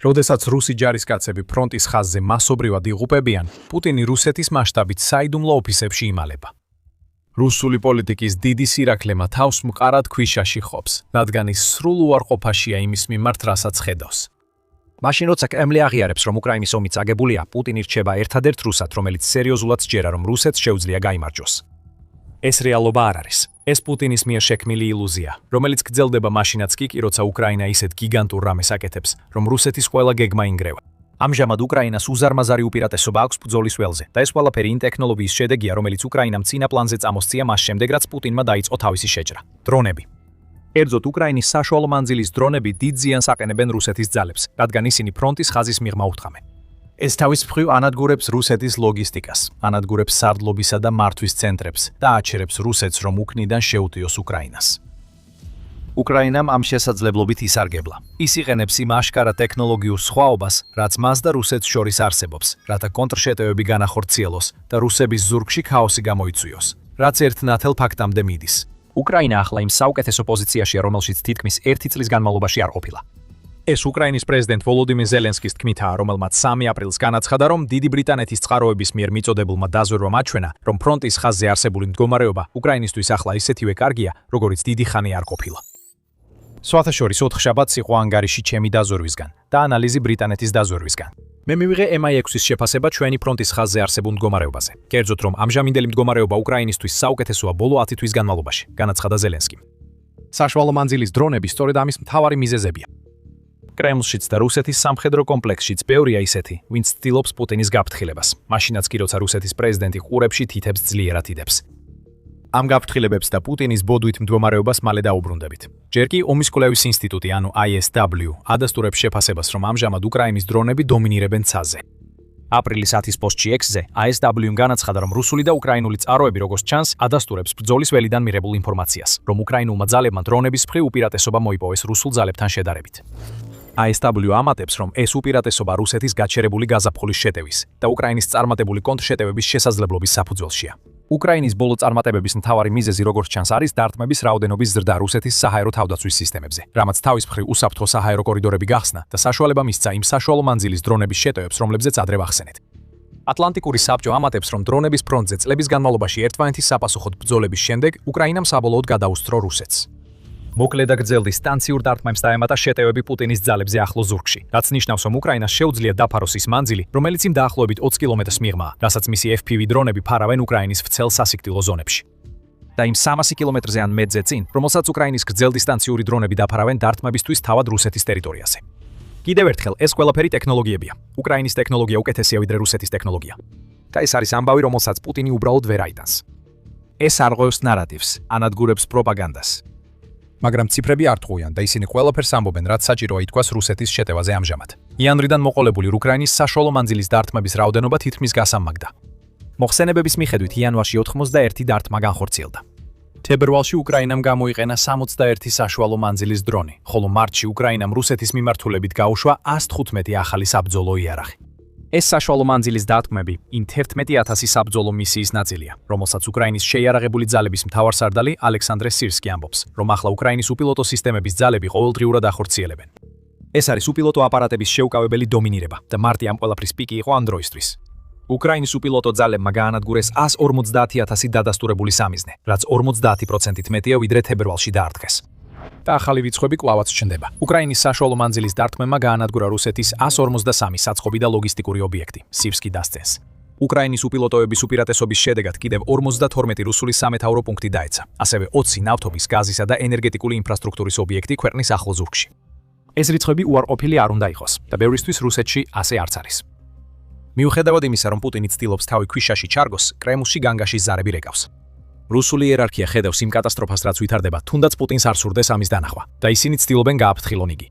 როდესაც რუსი ჯარისკაცები ფრონტის ხაზზე მასობრივად იღუპებიან, პუტინი რუსეთის მასშტაბით საიდუმლო ოფისებში იმალება. რუსული პოლიტიკის დიდი სირაქლემა თავს მყარად ქვიშაში ხობს, რადგან ის სრულ უარყოფაშია იმის მიმართ, რასაც ხედავს. მაშინ როცა კრემლი აღიარებს, რომ უკრაინის ომი წაგებულია, პუტინი რჩება ერთადერთ რუსად, რომელიც სერიოზულად სჯერა, რომ რუსეთს შეუძლია გაიმარჯვოს. ეს რეალობა არ არის. ეს პუტინის მიერ შექმნილი ილუზია, რომელიც გრძელდება მაშინაც კი, როცა უკრაინა ისეთ გიგანტურ რამეს აკეთებს, რომ რუსეთის ყველა გეგმა ინგრევა. ამჟამად უკრაინას უზარმაზარი უპირატესობა აქვს ბრძოლის ველზე და ეს ყველაფერი იმ ტექნოლოგიის შედეგია, რომელიც უკრაინამ წინა პლანზე წამოსწია მას შემდეგ, რაც პუტინმა დაიწყო თავისი შეჭრა. დრონები. კერძოდ უკრაინის საშუალო მანძილის დრონები დიდ ზიანს აყენებენ რუსეთის ძალებს, რადგან ისინი ფრონტის ხაზის მიღმა უთხამენ. ეს თავის მხრივ ანადგურებს რუსეთის ლოგისტიკას, ანადგურებს სარდლობისა და მართვის ცენტრებს და აჩერებს რუსეთს, რომ უკნიდან შეუტიოს უკრაინას. უკრაინამ ამ შესაძლებლობით ისარგებლა. ის იყენებს იმ აშკარა ტექნოლოგიურ სხვაობას, რაც მას და რუსეთს შორის არსებობს, რათა კონტრშეტევები განახორციელოს და რუსების ზურგში ქაოსი გამოიწვიოს, რაც ერთნათელ ფაქტამდე მიდის. უკრაინა ახლა იმ საუკეთესო პოზიციაშია, რომელშიც თითქმის 1 წლის განმავლობაში არ ყოფილა. ეს უკრაინის პრეზიდენტ ვოლოდიმირ ზელენსკის თქმითაა, რომელმაც 3 აპრილს განაცხადა, რომ დიდი ბრიტანეთის წყაროების მიერ მიწოდებულმა დაზვერვამ აჩვენა, რომ ფრონტის ხაზზე არსებული მდგომარეობა უკრაინისთვის ახლა ისეთივე კარგია, როგორიც დიდი ხანი არ ყოფილა. სვათაშორის 4 შაბათს იყო ანგარიში ჩემი დაზვერვისგან და ანალიზი ბრიტანეთის დაზვერვისგან. მე მივიღე MI6-ის შეფასება ჩვენი ფრონტის ხაზზე არსებულ მდგომარეობაზე. კერძოდ, რომ ამჟამინდელი მდგომარეობა უკრაინისთვის საუკეთესოა ბოლო 10 თვის განმავლობაში, განაცხადა ზელენსკიმ. საშუალო მანძილის დრონები სწორედ ამის მთავარი მიზეზებია. კრემლშიც და რუსეთის სამხედრო კომპლექსშიც ბევრია ისეთი, ვინც ცდილობს პუტინის გაფრთხილებას, მაშინაც კი როცა რუსეთის პრეზიდენტი ყურებში თითებს ძლიერად იდებს. ამ გაფრთხილებებს და პუტინის ბოდვით მდგომარეობას მალე დაუბრუნდებით. ჯერ კი ომის კვლევის ინსტიტუტი, ანუ ISW, ადასტურებს შეფასებას, რომ ამჟამად უკრაინის დრონები დომინირებენ ცაზე. აპრილის 10-ის პოსტში X-ზე ISW-მ განაცხადა, რომ რუსული და უკრაინული წყაროები, როგორც ჩანს, ადასტურებს ბრძოლის ველიდან მიღებულ ინფორმაციას, რომ უკრაინულმა ძალებმა დრონების მხრივ უპირატესობა მოიპოვეს რუსულ ძალებთან შედარებით. ISW ამატებს, რომ ეს უპირატესობა რუსეთის გაჩერებული გაზაფხულის შეტევის და უკრაინის წარმატებული კონტრშეტევების შესაძლებლობის საფუძველშია. უკრაინის ბოლო წარმატებების მთავარი მიზეზი, როგორც ჩანს, არის დარტყმების რაოდენობის ზრდა რუსეთის საჰაერო თავდაცვის სისტემებზე, რამაც თავის მხრივ უსაფრთხო საჰაერო კორიდორები გახსნა და საშუალება მისცა იმ საშუალო მანძილის დრონების შეტევებს, რომლებზეც ადრე ვახსენეთ. ატლანტიკური საბჭო ამატებს, რომ დრონების ფრონტზე წლების განმავლობაში ერთმანეთის საპასუხოდ ბრძოლების შემდეგ უკრაინამ საბოლოოდ გადაუსწრო რუსეთს. მოკლე და გრძელდი სტანციურ დარტყმებს დაემატა შეტევები პუტინის ძალებზე ახლო ზურგში, რაც ნიშნავს, რომ უკრაინას შეუძლია დაფაროს ის მანძილი, რომელიც იმ დაახლოებით 20 კილომეტრს მიღმაა, რასაც მისი FPV დრონები ფარავენ უკრაინის ვრცელ სასიკვდილო ზონებში. და იმ 300 კილომეტრზე ან მეტზე წინ, რომელსაც უკრაინის გრძელდისტანციური დრონები დაფარავენ დარტყმებისთვის თავად რუსეთის ტერიტორიაზე. კიდევ ერთხელ, ეს ყველაფერი ტექნოლოგიებია. უკრაინის ტექნოლოგია უკეთესია ვიდრე რუსეთის ტექნოლოგია. და ეს არის ამბავი, რომელსაც პუტინი უბრალოდ ვერ აიტანს. ეს არღვევს ნარატივს, ანადგურებს პროპაგანდას. მაგრამ ციფრები არ ტყუიან და ისინი ყველაფერს ამბობენ, რაც საჭიროა ითქვას რუსეთის შეტევაზე ამჟამად. იანვრიდან მოყოლებული უკრაინის საშუალო მანძილის დარტყმების რაოდენობა თითქმის გასამაგდა. მოხსენებების მიხედვით იანვარში 91 დარტყმა განხორციელდა. თებერვალში უკრაინამ გამოიყენა 61 საშუალო მანძილის დრონი, ხოლო მარტში უკრაინამ რუსეთის მიმართულებით გაუშვა 115 ახალი საბრძოლო იარაღი. ეს საშუალო მანძილის დარტყმები იმ 11,000 საბრძოლო მისიის ნაწილია, რომელსაც უკრაინის შეიარაღებული ძალების მთავარსარდალი ალექსანდრე სირსკი ამბობს, რომ ახლა უკრაინის უპილოტო სისტემების ძალები ყოველდღიურად ახორციელებენ. ეს არის უპილოტო აპარატების შეუკავებელი დომინირება და მარტი ამ ყველაფრის პიკი იყო ამ დროისთვის. უკრაინის უპილოტო ძალებმა გაანადგურეს 150,000 დადასტურებული სამიზნე, რაც 50%-ით მეტია ვიდრე თებერვალში დაარტყეს. და ახალი რიცხვები კვლავაც ჩნდება. უკრაინის საშუალო მანძილის დარტყმებმა გაანადგურა რუსეთის 153 საწყობი და ლოგისტიკური ობიექტი, სივსკი დასწენს. უკრაინის უპილოტოების უპირატესობის შედეგად კიდევ 52 რუსული სამეთაურო პუნქტი დაეცა, ასევე 20 ნავთობის, გაზისა და ენერგეტიკული ინფრასტრუქტურის ობიექტი ქვეყნის ახლო ზურგში. ეს რიცხვები უარყოფილი არ უნდა იყოს და ბევრისთვის რუსეთში ასე არც არის. მიუხედავად იმისა, რომ პუტინი ცდილობს თავი ქვიშაში ჩარგოს, კრემლში განგაშის ზარები რეკავს. რუსული იერარქია ხედავს იმ კატასტროფას, რაც ვითარდება, თუნდაც პუტინს არ სურდეს ამის დანახვა და ისინი ცდილობენ გააფრთხილონ იგი.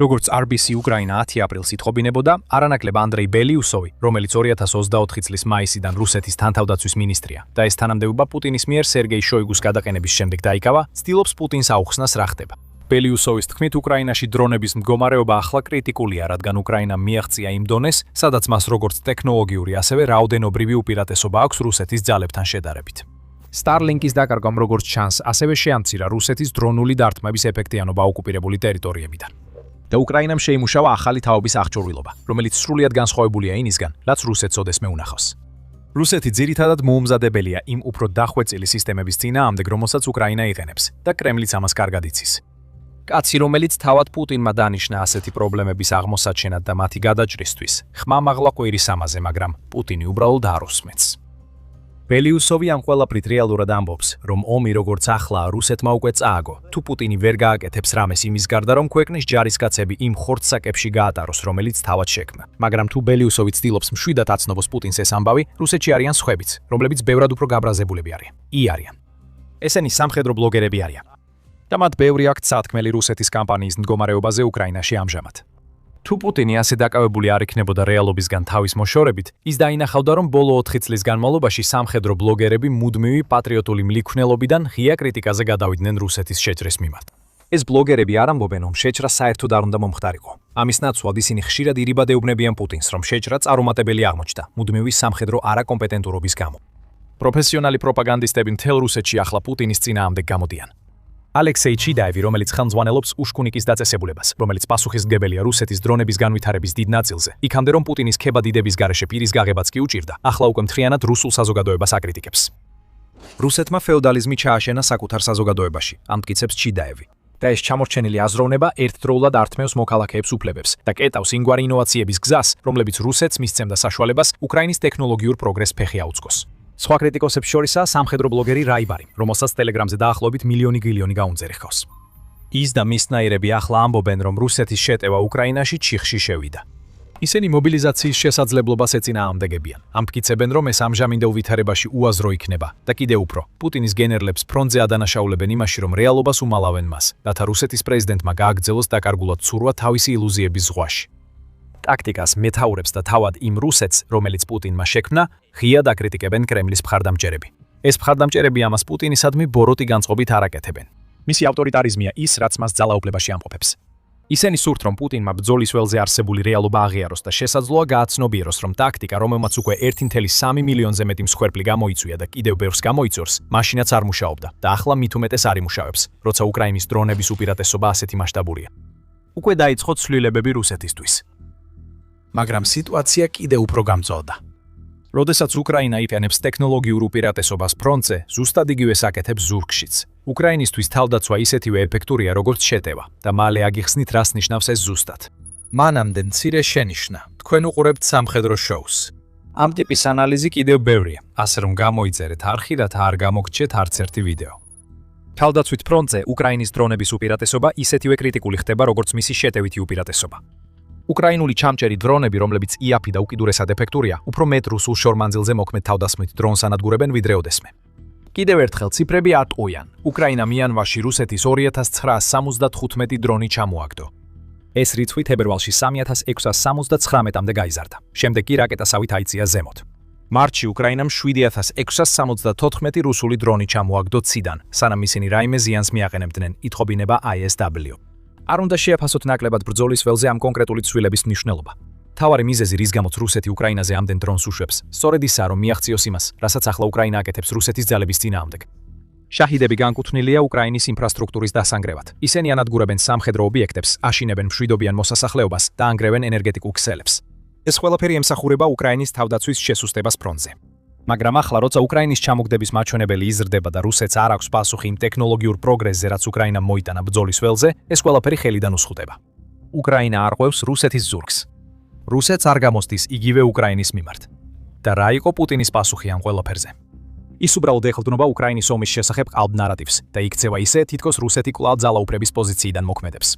როგორც RBC უკრაინა 10 აპრილს ითხოვინებოდა, არანაკლებ ანდრეი ბელიუსოვი, რომელიც 2024 წლის მაისიდან რუსეთის თანთავდაცვის მინისტრია და ეს თანამდებობა პუტინის მიერ სერგეი შოიგუს გადაყენების შემდეგ დაიკავა, ცდილობს პუტინს აუხსნას რა ხდება. ბელიუსოვის თქმით, უკრაინაში დრონების მდგომარეობა ახლა კრიტიკულია, რადგან უკრაინამ მიაღწია იმ დონეს, სადაც მას როგორც ტექნოლოგიური, ასევე რაოდენობრივი უპირატესობა აქვს რუსეთის ძალებთან შედარებით. Starlink-ის დაკარგვამ როგორც ჩანს, ასევე შეამცირა რუსეთის დრონული დარტყმების ეფექტიანობა ოკუპირებული ტერიტორიებიდან. და უკრაინამ შეიმუშავა ახალი თაობის აღჭურვილობა, რომელიც სრულიად განსხვავებულია იმისგან, რაც რუსეთს ოდესმე უნახავს. რუსეთი ძირითადად მოუმზადებელია იმ უფრო დახვეწილი სისტემების წინააღმდეგ, რომელსაც უკრაინა იყენებს და კრემლიც ამას კარგად იცის. კაცი, რომელიც თავად პუტინმა დანიშნა ასეთი პრობლემების აღმოსაჩენად და მათი გადაჭრისთვის, ხმამაღლა ყვირის ამაზე, მაგრამ პუტინი უბრალოდ არ უსმენს. ბელიუსოვი ამ ყველაფრით რეალურად ამბობს, რომ ომი როგორც ახლა რუსეთმა უკვე წააგო, თუ პუტინი ვერ გააკეთებს რამეს იმის გარდა, რომ ქვეყნის ჯარისკაცები იმ ხორცსაკებში გაატაროს, რომელიც თავად შექმნა. მაგრამ თუ ბელიუსოვი ცდილობს მშვიდად აცნობს პუტინს ეს ამბავი, რუსეთში არიან სხვებიც, რომლებიც ბევრად უფრო გაბრაზებულები არიან. ესენი სამხედრო ბლოგერები არიან. და მათ ბევრი აქვთ სათქმელი რუსეთის კამპანიის მდგომარეობაზე უკრაინაში ამჟამად. თუ პუტინი ასე დაკავებული არ იქნებოდა რეალობისგან თავის მოშორებით, ის დაინახავდა, რომ ბოლო 4 წლის განმავლობაში სამხედრო ბლოგერები მუდმივი პატრიოტული მლიქვნელობიდან ღია კრიტიკაზე გადავიდნენ რუსეთის შეჭრის მიმართ. ეს ბლოგერები არ ამბობენ, რომ შეჭრა საერთოდ არ უნდა მომხდარიყო. ამის ნაცვლად ისინი ხშირად ირიბადებებნებიან პუტინს, რომ შეჭრა წარუმატებელი აღმოჩნდა მუდმივი სამხედრო არაკომპეტენტურობის გამო. პროფესიონალი პროპაგანდისტები მთელ რუსეთში ახლა პუტინის წინააღმდეგ გამოდიან. ალექსეი ჩიდაევი, რომელიც ხელმძღვანელობს უშკუნიკის დაწესებულებას, რომელიც პასუხისმგებელია რუსეთის დრონების განვითარების დიდ ნაწილზე, იქამდე რომ პუტინის ქებადიდების გარეშე პირის გაღებაც კი უჭირდა, ახლა უკვე მთლიანად რუსულ საზოგადოებას აკრიტიკებს. რუსეთმა ფეოდალიზმი ჩააშენა საკუთარ საზოგადოებაში, ამტკიცებს ჩიდაევი. და ეს ჩამორჩენილი აზროვნება ერთდროულად ართმევს მოქალაქეებს უფლებებს და კეტავს იმგვარი ინოვაციების გზას, რომლებიც რუსეთს მისცემდა საშუალებას უკრაინის ტექნოლოგიურ პროგრესს ფეხი აუწყოს. სხვა კრიტიკოსებს შორისაა სამხედრო ბლოგერი რაიბარი, რომელსაც ტელეგრამზე დაახლოებით მილიონი გაუნწერი ხავს. ის და მისნაირები ახლა ამბობენ, რომ რუსეთის შეტევა უკრაინაში ჩიხში შევიდა. ისინი მობილიზაციის შესაძლებლობას ეწინააღმდეგებიან. ამტკიცებენ, რომ ეს ამჟამინდელ ვითარებაში უაზრო იქნება და კიდევ უფრო, პუტინის გენერლებს ფრონტზე ადანაშაულებენ იმაში, რომ რეალობას უმალავენ მას, რათა რუსეთის პრეზიდენტმა გააგრძელოს დაკარგულად ცურვა თავისი ილუზიების ზღვაში. ტაქტიკას მეთაურებს და თავად იმ რუსეთს, რომელიც პუტინმა შექმნა, ღიად აკრიტიკებენ კრემლის მხარდამჭერები. ეს მხარდამჭერები ამას პუტინისადმი ბოროტი განწყობით არ აკეთებენ. მისი ავტორიტარიზმია ის, რაც მას ძალაუფლებაში ამყოფებს. ისინი სურთ, რომ პუტინმა ბრძოლის ველზე არსებული რეალობა აღიაროს და შესაძლოა გააცნობიეროს, რომ ტაქტიკა, რომელმაც უკვე 1.3 მილიონზე მეტი მსხვერპლი გამოიწვია და კიდევ ბევრს გამოიწვევს, მაშინაც არ მუშაობდა და ახლა მით უმეტეს არ იმუშავებს, როცა უკრაინის დრონების უპირატესობა ასეთი მასშტაბურია. უკვე დაიწყო ცვლილებები რუსეთისთვის. მაგრამ სიტუაცია კიდევ უფრო გამწვავდა. როდესაც უკრაინა იყენებს ტექნოლოგიურ უპირატესობას ფრონტზე, ზუსტად იგივეს აკეთებს ზურგშიც. უკრაინისთვის თავდაცვა ისეთივე ეფექტურია, როგორც შეტევა და მალე აგიხსნით, რას ნიშნავს ეს ზუსტად. მანამდე მცირე შენიშვნა. თქვენ უყურებთ სამხედრო შოუს. ამ ტიპის ანალიზი კიდევ ბევრია, ასე რომ გამოიწერეთ არხი, რათა არ გამოგრჩეთ არც ერთი ვიდეო. თავდაცვით ფრონტზე უკრაინის დრონების უპირატესობა ისეთივე კრიტიკული ხდება, როგორც მისი შეტევითი უპირატესობა. უკრაინული ჩამჭერი დრონები, რომლებიც იაფი და უკიდურესად ეფექტურია, უფრო მეტ რუსულ შორმანძილზე მოქმედ თავდასხმით დრონს ანადგურებენ ვიდრე ოდესმე. კიდევ ერთხელ ციფრები ატყუიან. უკრაინამ იანვარში რუსეთის 2975 დრონი ჩამოაგდო. ეს რიცხვი თებერვალში 3679-მდე გაიზარდა. შემდეგ კი რაკეტასავით აიწია ზემოთ. მარტში უკრაინამ 7674 რუსული დრონი ჩამოაგდო ციდან, სანამ ისინი რაიმე ზიანს მიაყენებდნენ, ითხოვინება ISW. არ უნდა შეაფასოთ ნაკლებად ბრძოლის ველზე ამ კონკრეტული ცვლილების მნიშვნელობა. თავარი მიზეზი, რის გამოც რუსეთი უკრაინაზე ამდენ დრონს უშვებს, სწორედ ისაა, რომ მიაღწიოს იმას, რასაც ახლა უკრაინა აკეთებს რუსეთის ძალების წინააღმდეგ. შაჰიდები განკუთვნილია უკრაინის ინფრასტრუქტურის დასანგრევად. ისინი ანადგურებენ სამხედრო ობიექტებს, აშინებენ მშვიდობიან მოსასახლეობას და ანგრევენ ენერგეტიკულ ქსელებს. ეს ყველაფერი ემსახურება უკრაინის თავდაცვის შესუსტებას ფრონტზე. მაგრამ ახლა, როცა უკრაინის ჩამოგდების მაჩვენებელი იზრდება და რუსეთს არ აქვს პასუხი იმ ტექნოლოგიურ პროგრესზე, რაც უკრაინამ მოიტანა ბრძოლის ველზე, ეს ყველაფერი ხელიდან უსხლტება. უკრაინა არღვევს რუსეთის ზურგს. რუსეთს არ გამოსდის იგივე უკრაინის მიმართ. და რა იყო პუტინის პასუხი ამ ყველაფერზე? ის უბრალოდ ეხლდნობა უკრაინის ომის შესახებ ყალბ ნარატივს და იქცევა ისე, თითქოს რუსეთი კვლავ ძალაუფლების პოზიციიდან მოქმედებს.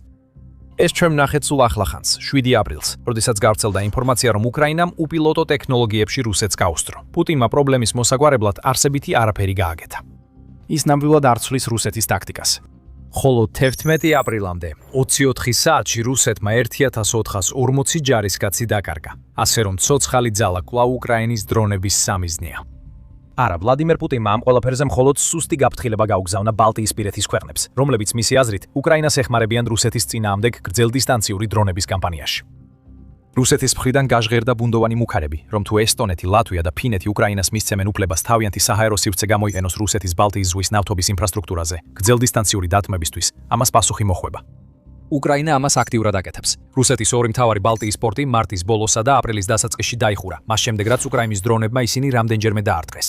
ეს ჩვენ ვნახეთ სულ ახლახანს, 7 აპრილს, როდესაც გავრცელდა ინფორმაცია, რომ უკრაინამ უპილოტო ტექნოლოგიებში რუსეთს გაუსწრო. პუტინმა პრობლემის მოსაგვარებლად არსებითი არაფერი გააკეთა. ის ნამდვილად არ ცვლის რუსეთის ტაქტიკას. ხოლო 11 აპრილამდე 24 საათში რუსეთმა 1440 ჯარისკაცი დაკარგა, ასე რომ ცოცხალი ძალა კვლავ უკრაინის დრონების სამიზნეა. არა, ვლადიმერ პუტინმა ამ ყველაფერზე მხოლოდ სუსტი გაფრთხილება გაუგზავნა ბალტიისპირეთის ქვეყნებს, რომლებიც მისი აზრით უკრაინას ეხმარებიან რუსეთის წინააღმდეგ გრძელდისტანციური დრონების კამპანიაში. რუსეთის მხრიდან გაჟღერდა ბუნდოვანი მუქარები, რომ თუ ესტონეთი, ლატვია და ფინეთი უკრაინას მისცემენ უფლებას თავიანთი საჰაერო სივრცე გამოიყენოს რუსეთის ბალტიის ზღვის ნავთობის ინფრასტრუქტურაზე, გრძელდისტანციური დათმებისთვის, ამას პასუხი მოხვება. უკრაინა ამას აქტიურად აკეთებს. რუსეთის ორი მთავარი ბალტიის პორტი მარტის ბოლოსა და აპრილის დასაწყისში დაიხურა. მას შემდეგ რაც უკრაინის დრონებმა ისინი რამდენჯერმე დაარტყეს.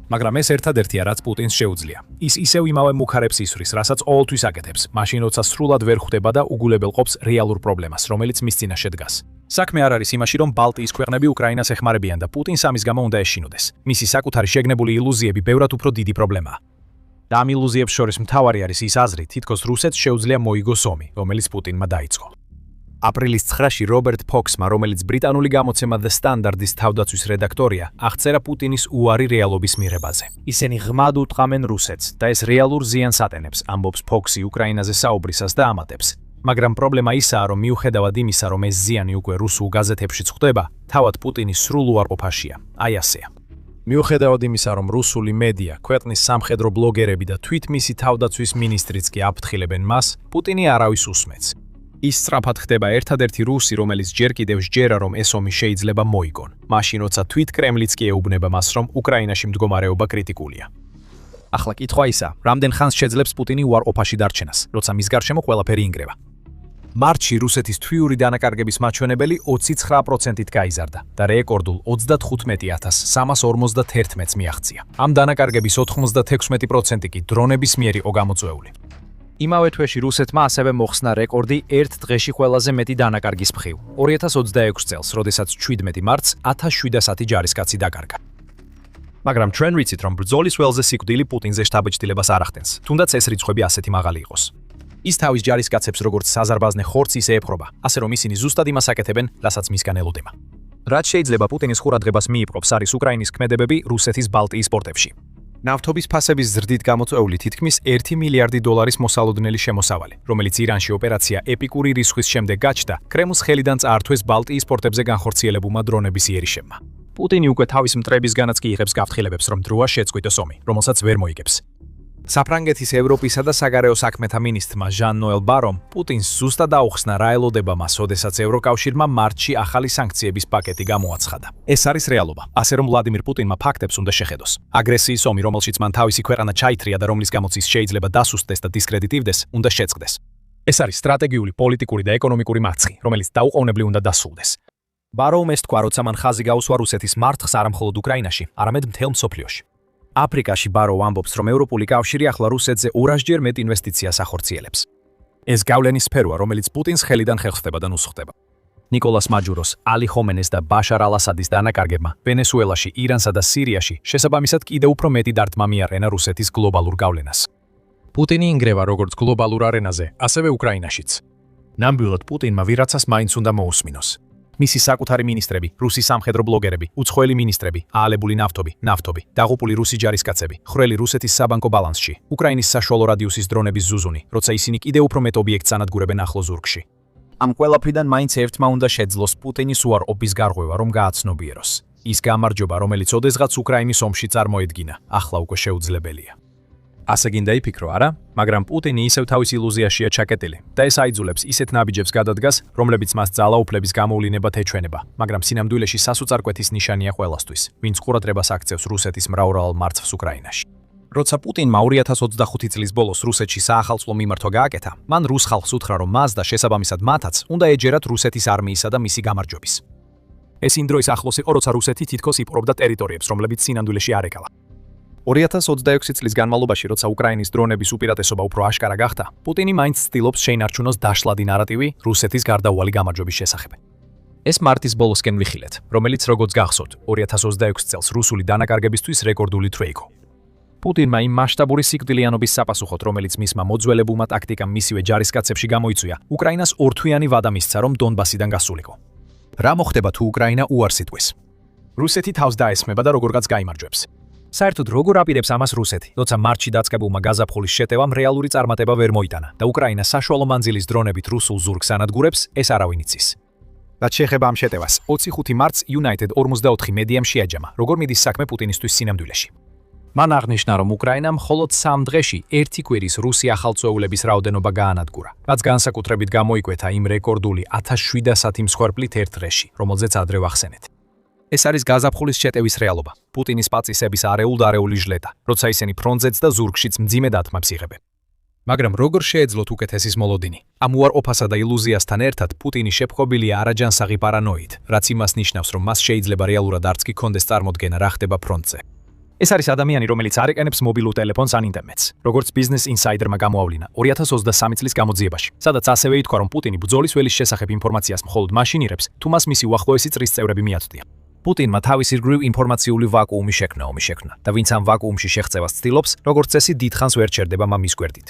მაგრამ ეს ერთადერთია, რაც პუტინს შეუძლია. ის ისევ იმავე მუხარებს ისვრის, რასაც ყოველთვის აკეთებს, მაშინ როცა სრულად ვერ ხვდება და უგულებელყოფს რეალურ პრობლემას, რომელიც მის წინაშე დგას. საქმე არ არის იმაში, რომ ბალტიის ქვეყნები უკრაინას ეხმარებიან და პუტინს ამის გამო უნდა ეშინოდეს. მისი საკუთარი შეგნებული ილუზიები ბევრად უფრო დიდი პრობლემაა. და ამ ილუზიებს შორის მთავარი არის ის აზრი, თითქოს რუსეთს შეუძლია მოიგოს ომი, რომელიც პუტინმა დაიწყო. აპრილის 9-ში რობერტ ფოქსმა, რომელიც ბრიტანული გამოცემა The Standard-ის თავდაცვის რედაქტორია, აღწერა პუტინის უარი რეალობის მიღებაზე. ისინი ღმად უტყამენ რუსეთს და ეს რეალურ ზიანს ატენებს, ამბობს ფოქსი უკრაინაზე საუბრისას და ამატებს. მაგრამ პრობლემა ისაა, რომ მიუხედავად იმისა, რომ ეს ზიანი უკვე რუსულ გაზეთებშიც ხვდება, თავად პუტინი სრულ უარყოფაშია. აი ასეა. მიუხედავად იმისა, რომ რუსული მედია, ქვეყნის სამხედრო ბლოგერები და თვით მისი თავდაცვის მინისტრიც კი აფრთხილებენ მას, პუტინი არავის უსმენს. ის სწრაფად ხდება ერთადერთი რუსი, რომელიც ჯერ კიდევ სჯერა, რომ ეს ომი შეიძლება მოიგონ. მაშინ, როცა თვით კრემლიც კი ეუბნება მას, რომ უკრაინაში მდგომარეობა კრიტიკულია. ახლა კითხვა ისა, რამდენ ხანს შეძლებს პუტინი უარყოფაში დარჩენას, როცა მის გარშემო ყველაფერი ინგრევა. მარტში რუსეთის თვიური დანაკარგების მაჩვენებელი 29%-ით გაიზარდა და რეკორდულ 35351-ს მიაღწია. ამ დანაკარგების 96% კი დრონების მიერ იყო გამოწვეული. იმავე თვეში რუსეთმა ასევე მოხსნა რეკორდი ერთ დღეში ყველაზე მეტი დანაკარგის მხრივ. 2026 წელს, როდესაც 17 მარტს 1710 ჯარისკაცი დაკარგა. მაგრამ ჩვენ ვიცით, რომ ბრძოლის ველზე სიკვდილი პუტინზე შთაბეჭდილებას არ ახდენს, თუნდაც ეს რიცხვები ასეთი მაღალი იყოს. ის თავის ჯარისკაცებს როგორც საზარბაზნე ხორცს ისე ეპყრობა, ასე რომ ისინი ზუსტად იმას აკეთებენ, რასაც მისგან ელოდება. რაც შეიძლება პუტინის ყურადღებას მიიპყრობს, არის უკრაინის ქმედებები რუსეთის ბალტიის პორტებში. ნავთობის ფასების ზრდით გამოწვეული თითქმის 1 მილიარდი დოლარის მოსალოდნელი შემოსავალი, რომელიც ირანში ოპერაცია ეპიკური რისხვის შემდეგ გაჩნდა, კრემლს ხელიდან წაართვეს ბალტიის პორტებზე განხორციელებულმა დრონების იერიშებმა. პუტინი უკვე თავის მტრებისგანაც კი იღებს გაფრთხილებებს, რომ დროა შეწყვიტოს ომი, რომელსაც ვერ მოიგებს. საფრანგეთის ევროპისა და საგარეო საქმეთა მინისტრმა ჟან-ნოელ ბარომ პუტინს ზუსტად აუხსნა რა ელოდება მას, ოდესაც ევროკავშირმა მარტში ახალი სანქციების პაკეტი გამოაცხადა. ეს არის რეალობა, ასე რომ ვლადიმირ პუტინმა ფაქტებს უნდა შეხედოს. აგრესიის ომი, რომელშიც მან თავისი ქვეყანა ჩაითრია და რომლის გამოც ის შეიძლება დასუსტდეს და დისკრედიტივდეს, უნდა შეწყდეს. ეს არის სტრატეგიული, პოლიტიკური და ეკონომიკური მარცხი, რომელიც დაუყოვნებლივ უნდა დასრულდეს. ბარომ ეს თქვა, როცა მან ხაზი გაუსვა რუსეთის მარცხს არა მხოლოდ უკრაინაში, არამედ მთელ მსოფლიოში. აფრიკაში ბარო ამბობს, რომ ევროპული კავშირი ახლა რუსეთზე 200-ჯერ მეტ ინვესტიციას ახორციელებს. ეს გავლენის სფეროა, რომელიც პუტინს ხელიდან ხელხდება და ნუსხდება. ნიკოლას მაჯუროს, ალი ხომენეს და ბაშარ ალ-ასადის დანაკარგებმა ვენესუელაში, ირანსა და სირიაში შესაბამისად კიდევ უფრო მეტი დარტყმა მიაყენა რუსეთის გლობალურ გავლენას. პუტინი ინგრევა როგორც გლობალურ არენაზე, ასევე უკრაინაშიც. ნამდვილად პუტინმა ვირაცას მაინც უნდა მოусმინოს. მისი საკუთარი მინისტრები, რუსი სამხედრო ბლოგერები, უცხოელი მინისტრები, აალებული ნავთობი, დაღუპული რუსი ჯარისკაცები, ხრელი რუსეთის საბანკო ბალანსში, უკრაინის საშუალო რადიუსის დრონების ზუზუნი, როცა ისინი კიდევ უფრო მეტ ობიექტს ანადგურებენ ახლო ზურგში. ამ ყველაფრიდან მაინც ერთმა უნდა შეძლოს პუტინის უარყოფის გარღვევა, რომ გააცნობიეროს. ის გამარჯობა, რომელიც ოდესღაც უკრაინის ომში წარმოედგინა, ახლა უკვე შეუძლებელია. ასე გინდა იფიქრო, არა? მაგრამ პუტინი ისევ თავის ილუზიაშია ჩაკეტილი და ეს აიძულებს ისეთ ნაბიჯებს გადადგას, რომლებიც მას ძალაუფლების გამოვლინებად ეჩვენება, მაგრამ სინამდვილეში სასუწარკვეთის ნიშანია ყველასთვის, ვინც ყურადღებას აქცევს რუსეთის მრავალ მარცხს უკრაინაში. როცა პუტინმა 2025 წლის ბოლოს რუსეთში საახალწლო მიმართვა გააკეთა, მან რუს ხალხს უთხრა, რომ მას და შესაბამისად მათაც უნდა ეჯერათ რუსეთის არმიისა და მისი გამარჯვების. ეს იმ დროის ახლოს იყო, როცა რუსეთი თითქოს იპყრობდა ტერიტორიებს, რომლებიც სინამდვილეში არ ეკალა. 2026 წლის განმავლობაში, როცა უკრაინის დრონების უპირატესობა უფრო აშკარა გახდა, პუტინი მაინც ცდილობს შეინარჩუნოს დაშლადი ნარატივი რუსეთის გარდაუვალი გამარჯვების შესახებ. ეს მარტის ბოლოსკენ ვიხილეთ, რომელიც როგორც გახსოვთ, 2026 წელს რუსული დანაკარგებისთვის რეკორდული თვე იყო. პუტინმა იმ მასშტაბური სიკვდილიანობის საპასუხოდ, რომელიც მისმა მოძველებულმა ტაქტიკამ მისივე ჯარისკაცებში გამოიწვია, უკრაინას ორთვიანი ვადა მისცა, რომ დონბასიდან გასულიყო. რა მოხდება თუ უკრაინა უარს იტყვის? რუსეთი თავს დაესმება და როგორღაც გაიმარჯვებს. საერთოდ როგორ აპირებს ამას რუსეთი, როცა მარტში დაწყებულმა გაზაფხულის შეტევამ რეალური წარმატება ვერ მოიტანა და უკრაინა საშუალო მანძილის დრონებით რუსულ ზურგს ანადგურებს, ეს არავინ იცის. რაც შეეხება ამ შეტევას, 25 მარტს United 44 მედიამ შეაჯამა, როგორ მიდის საქმე პუტინისთვის სინამდვილეში. მან აღნიშნა, რომ უკრაინამ მხოლოდ 3 დღეში 1 კვირის რუსი ახალწეულების რაოდენობა გაანადგურა, რაც განსაკუთრებით გამოიკვეთა იმ რეკორდული 1710 მსხვერპლით ერთ დღეში, რომელზეც ადრე ვახსენეთ. ეს არის გაზაფხულის შეტევის რეალობა, პუტინის პაწისების არეულ-დარეული ჟლეტა, როცა ისინი ფრონტზეც და ზურგშიც მძიმე დათმებს იღებენ. მაგრამ როგორ შეეძლოთ უკეთესის მოლოდინი? ამ უარყოფასა და ილუზიასთან ერთად პუტინი შეფხობილია არაჯანსაღი პარანოით, რაც იმას ნიშნავს, რომ მას შეიძლება რეალურად არც კი კონდეს წარმოდგენა რა ხდება ფრონტზე. ეს არის ადამიანი, რომელიც არ ეკენებს მობილურ ტელეფონს ან ინტერნეტს, როგორც Business Insider-მა გამოავლინა 2023 წლის გამოძიებაში, სადაც ასევე ითქვა, რომ პუტინი ბრძოლის ველის შესახებ ინფორმაციას მხოლოდ მაშინ იღებს, თუ მას მისი უახლოესი წრის წევრები მიაწვდიან. პუტინმა თავის ირგვლივ ინფორმაციული ვაკუუმი შექმნა და ვინც ამ ვაკუუმში შეღწევას ცდილობს, როგორც წესი დიდხანს ვერ ჩერდება მამის გვერდით.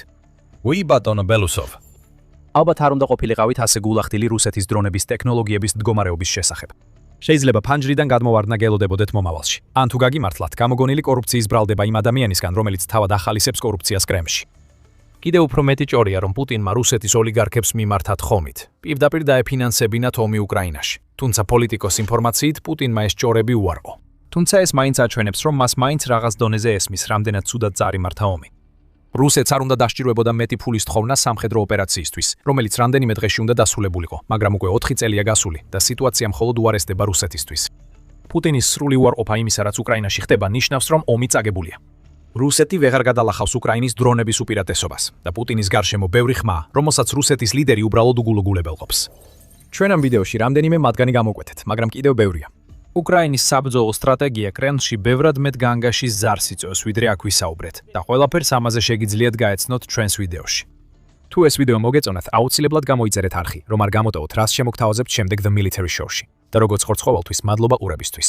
უი ბატონო ბელუსოვ. ალბათ არ უნდა ყოფილიყავით ასე გულახდილი რუსეთის დრონების ტექნოლოგიების მდგომარეობის შესახებ. შეიძლება ფანჯრიდან გადმოვარდნა გელოდებოდეთ მომავალში. ან თუ გაგიმართლათ, გამოგონილი კორუფციის ბრალდება იმ ადამიანისგან, რომელიც თავად ახალისებს კორუფციას კრემლში. კიდევ უფრო მეტი ჭორია, რომ პუტინმა რუსეთის ოლიგარქებს მიმართათ ხომით. პირდაპირ დაეფინანსებინათ ომი უკრაინაში. თუმცა პოლიტიკოს ინფორმაციით პუტინმა ეს ჭორები უარყო. თუმცა ეს მაინც აჩვენებს, რომ მას მაინც რაღაც დონეზე ესმის, რამდენად ცუდად წარიმართა ომი. რუსეთს არ უნდა დასჭიროებოდა მეტი ფულის თხოვნა სამხედრო ოპერაციისთვის, რომელიც რამდენიმე დღეში უნდა დასრულებულიყო, მაგრამ უკვე 4 წელია გასული და სიტუაცია მხოლოდ უარესდება რუსეთისთვის. პუტინის სრული უარყოფა იმისა, რაც უკრაინაში ხდება, ნიშნავს, რომ ომი წაგებულია. რუსეთი ვეღარ გადალახავს უკრაინის დრონების უპირატესობას და პუტინის გარშემო ბევრი ხმა, რომელსაც რუსეთის ლიდერი უბრალოდ უგულოგულებელყოფს. ჩვენ ამ ვიდეოში რამდენიმე მათგანი გამოვკვეთეთ, მაგრამ კიდევ ბევრია. უკრაინის საბრძოლო სტრატეგია კრემლში ბევრად მეტ განგაშის ზარს იწვევს, ვიდრე აქ ვისაუბრეთ და ყველაფერს ამაზე შეგიძლიათ გაეცნოთ ჩვენს ვიდეოში. თუ ეს ვიდეო მოგეწონათ, აუცილებლად გამოიწერეთ არხი, რომ არ გამოტოვოთ, რას შემოგთავაზებთ შემდეგ The Military Show-ში. და როგორც ხორცხოვალთვის, მადლობა ყურებისთვის.